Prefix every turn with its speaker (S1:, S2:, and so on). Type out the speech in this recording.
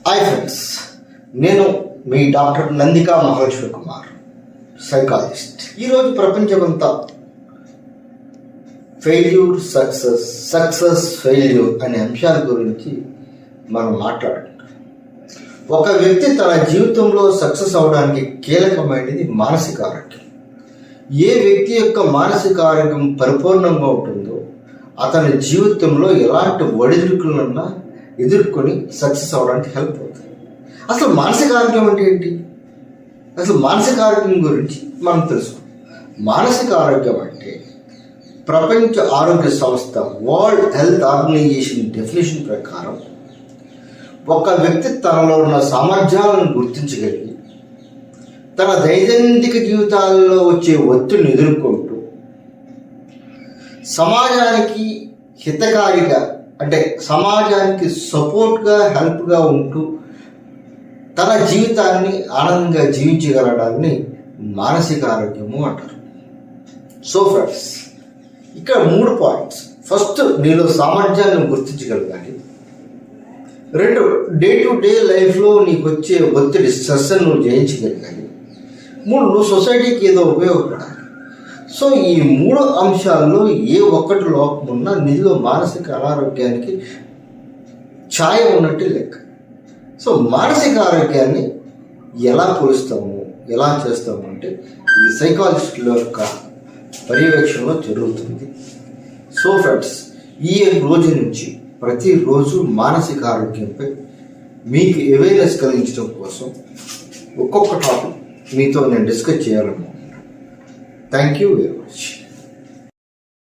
S1: Hi friends, నేను మీ doctor Nandika Maheshwar Kumar, psychologist. ఈరోజు ప్రపంచమంతా ఫెయిల్యూర్ సక్సెస్ ఫెయిల్యూర్ అనే అంశాల గురించి మనం మాట్లాడుకుంటాం. ఒక వ్యక్తి తన జీవితంలో సక్సెస్ అవడానికి కీలకమైనది మానసిక ఆరోగ్యం. ఏ వ్యక్తి యొక్క మానసిక ఆరోగ్యం పరిపూర్ణంగా ఉంటుందో అతని జీవితంలో ఎలాంటి ఒడిదుడుకులన్నా ఎదుర్కొని సక్సెస్ అవ్వడానికి హెల్ప్ అవుతుంది. అసలు మానసిక ఆరోగ్యం అంటే ఏంటి? అసలు మానసిక ఆరోగ్యం గురించి మనం తెలుసుకోం. మానసిక ఆరోగ్యం అంటే ప్రపంచ ఆరోగ్య సంస్థ వరల్డ్ హెల్త్ ఆర్గనైజేషన్ డెఫినేషన్ ప్రకారం ఒక వ్యక్తి తనలో ఉన్న సామర్థ్యాలను గుర్తించగలిగి తన దైనందిక జీవితాల్లో వచ్చే ఒత్తిడిని ఎదుర్కొంటూ సమాజానికి హితకారిగా, అంటే సమాజానికి సపోర్ట్గా, హెల్ప్గా ఉంటూ తన జీవితాన్ని ఆనందంగా జీవించగలడాన్ని మానసిక ఆరోగ్యము అంటారు. సో ఫ్రెండ్స్, ఇక్కడ 3 పాయింట్స్. ఫస్ట్, నీలో సామర్థ్యాన్ని గుర్తించగలగాలి. 2, డే టు డే లైఫ్లో నీకు వచ్చే ఒత్తిడి, స్ట్రెస్ నువ్వు జయించగలగాలి. 3, నువ్వు సొసైటీకి ఏదో ఉపయోగపడాలి. సో ఈ 3 అంశాల్లో ఏ ఒక్కటి లోపం ఉన్నా నీలో మానసిక అనారోగ్యానికి ఛాయ ఉన్నట్టు లెక్క. సో మానసిక ఆరోగ్యాన్ని ఎలా కొలుస్తాము, ఎలా చేస్తాము అంటే ఇది సైకాలజిస్టుల యొక్క పర్యవేక్షణలో జరుగుతుంది. సో ఫ్రెండ్స్, ఈ రోజు నుంచి ప్రతిరోజు మానసిక ఆరోగ్యంపై మీకు అవేర్నెస్ కలిగించడం కోసం ఒక్కొక్క టాపిక్ మీతో నేను డిస్కస్ చేయాలనుకుంటున్నాను. Thank you very much.